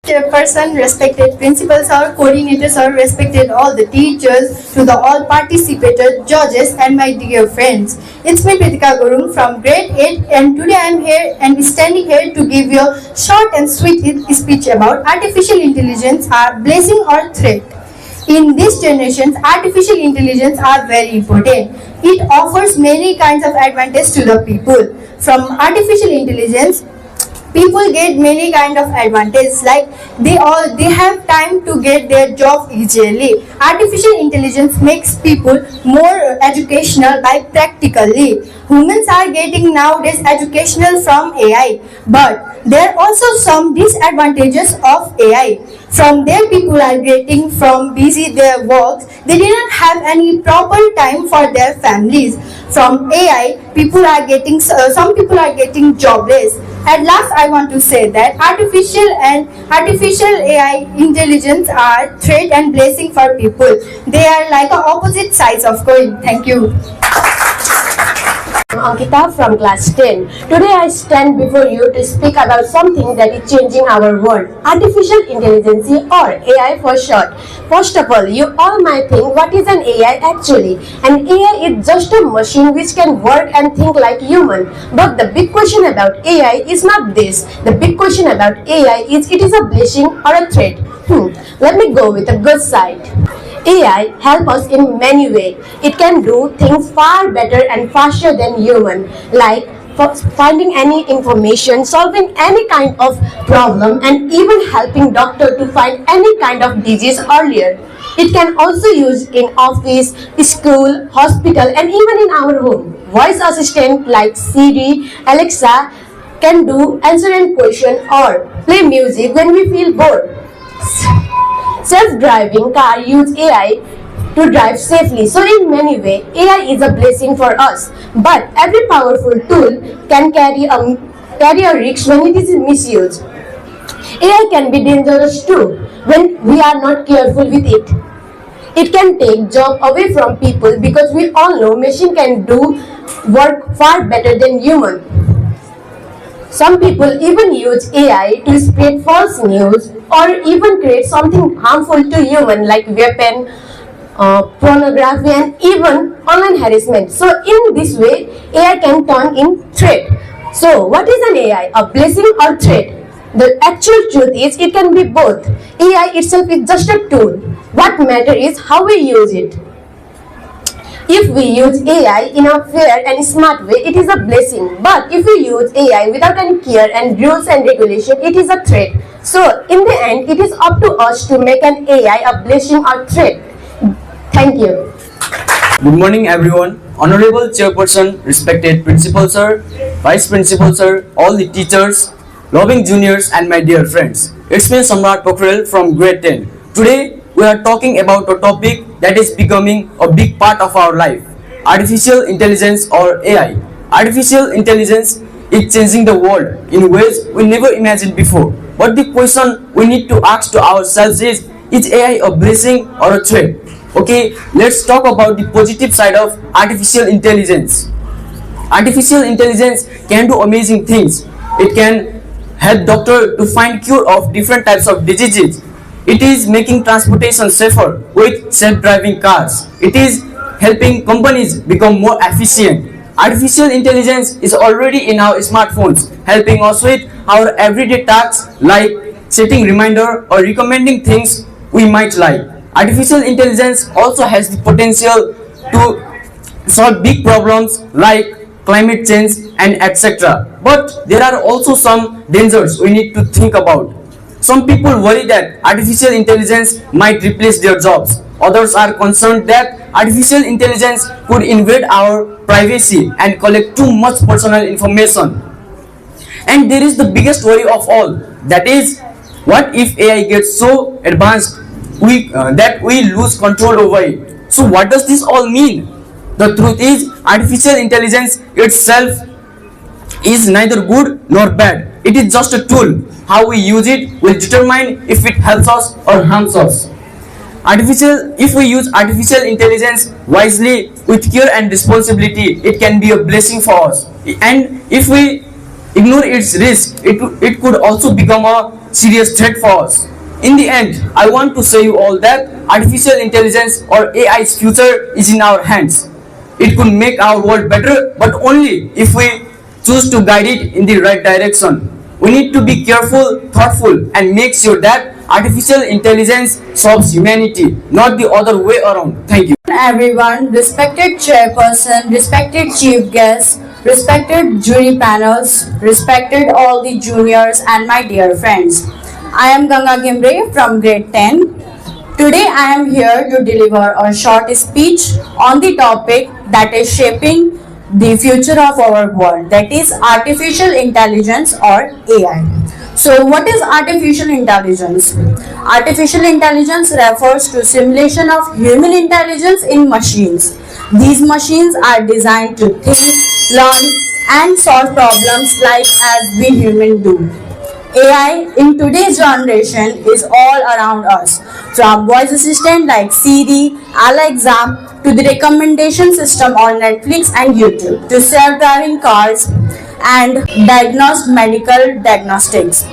Chairperson, respected principals or coordinators or respected all the teachers, to the all participated judges and my dear friends. It's me Pritika Gurung from grade 8 and today I am here and standing here to give you a short and sweet speech about artificial intelligence are blessing or threat. In this generation, artificial intelligence are very important. It offers many kinds of advantage to the people. From artificial intelligence, people get many kind of advantages like they have time to get their job easily. Artificial intelligence makes people more educational by practically. Humans are getting nowadays educational from AI, but there are also some disadvantages of AI. From there, people are getting from busy their works. They did not have any proper time for their families. From AI, people are getting some people are getting jobless. At last, I want to say that artificial AI intelligence are threat and blessing for people. They are like a opposite sides of coin. Thank you. Ankita from class 10. Today I stand before you to speak about something that is changing our world. Artificial intelligence or AI for short. First of all, you all might think what is an AI actually? An AI is just a machine which can work and think like human. But the big question about AI is not this. The big question about AI is it is a blessing or a threat. Let me go with the good side. AI help us in many ways. It can do things far better and faster than human, like finding any information, solving any kind of problem, and even helping doctor to find any kind of disease earlier. It can also use in office, school, hospital, and even in our home. Voice assistant like Siri, Alexa can do answer and question or play music when we feel bored. Self-driving car use AI to drive safely. So in many ways, AI is a blessing for us. But every powerful tool can carry a risk when it is misused. AI can be dangerous too when we are not careful with it. It can take job away from people because we all know machine can do work far better than human. Some people even use AI to spread false news or even create something harmful to human like weapon, pornography and even online harassment. So in this way, AI can turn in threat. So what is an AI? A blessing or threat? The actual truth is it can be both. AI itself is just a tool. What matters is how we use it. If we use AI in a fair and smart way, it is a blessing. But if we use AI without any care and rules and regulation, it is a threat. So, in the end, it is up to us to make an AI a blessing or threat. Thank you. Good morning, everyone. Honorable Chairperson, respected Principal Sir, Vice Principal Sir, all the teachers, loving juniors, and my dear friends. It's me, Samrat Pokhrel from grade 10. Today, we are talking about a topic that is becoming a big part of our life, artificial intelligence or AI. Artificial intelligence is changing the world in ways we never imagined before. But the question we need to ask to ourselves is AI a blessing or a threat? Okay, let's talk about the positive side of artificial intelligence. Artificial intelligence can do amazing things. It can help doctor to find cure of different types of diseases. It is making transportation safer with self-driving cars. It is helping companies become more efficient. Artificial intelligence is already in our smartphones, helping us with our everyday tasks like setting reminder or recommending things we might like. Artificial intelligence also has the potential to solve big problems like climate change and etc. But there are also some dangers we need to think about. Some people worry that artificial intelligence might replace their jobs. Others are concerned that artificial intelligence could invade our privacy and collect too much personal information. And there is the biggest worry of all, that is, what if AI gets so advanced that we lose control over it? So what does this all mean? The truth is, artificial intelligence itself is neither good nor bad. It is just a tool. How we use it will determine if it helps us or harms us. If we use artificial intelligence wisely with care and responsibility, it can be a blessing for us. And if we ignore its risk, it could also become a serious threat for us. In the end, I want to say you all that artificial intelligence or AI's future is in our hands. It could make our world better, but only if we choose to guide it in the right direction. We need to be careful, thoughtful, and make sure that artificial intelligence solves humanity, not the other way around. Thank you. Everyone, respected chairperson, respected chief guests, respected jury panels, respected all the juniors and my dear friends. I am Ganga Gimbre from grade 10. Today I am here to deliver a short speech on the topic that is shaping the future of our world, that is artificial intelligence or AI. So what is artificial intelligence? Artificial intelligence refers to simulation of human intelligence in machines. These machines are designed to think, learn and solve problems like as we humans do. AI in today's generation is all around us, from voice assistant like Siri, Alexa, to the recommendation system on Netflix and YouTube, to self-driving cars and diagnosed medical diagnostics.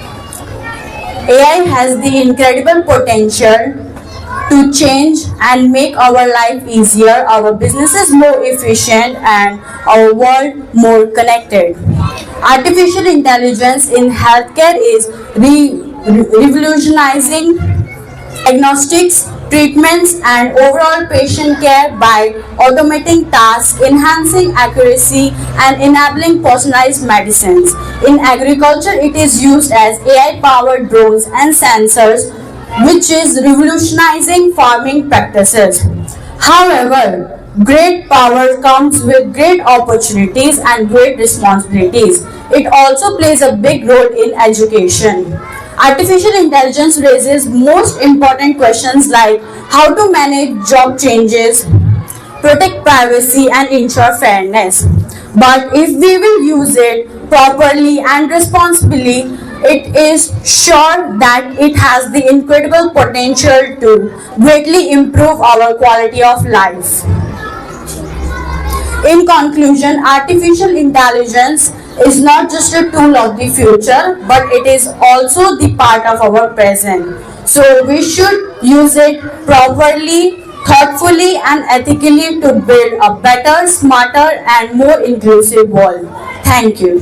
AI has the incredible potential to change and make our life easier, our businesses more efficient, and our world more connected. Artificial intelligence in healthcare is revolutionizing diagnostics, treatments, and overall patient care by automating tasks, enhancing accuracy, and enabling personalized medicines. In agriculture, it is used as AI-powered drones and sensors, which is revolutionizing farming practices. However, great power comes with great opportunities and great responsibilities. It also plays a big role in education. Artificial intelligence raises most important questions like how to manage job changes, protect privacy and ensure fairness. But if we will use it properly and responsibly, it is sure that it has the incredible potential to greatly improve our quality of life. In conclusion, artificial intelligence is not just a tool of the future, but it is also the part of our present. So we should use it properly, thoughtfully and ethically to build a better, smarter and more inclusive world. Thank you.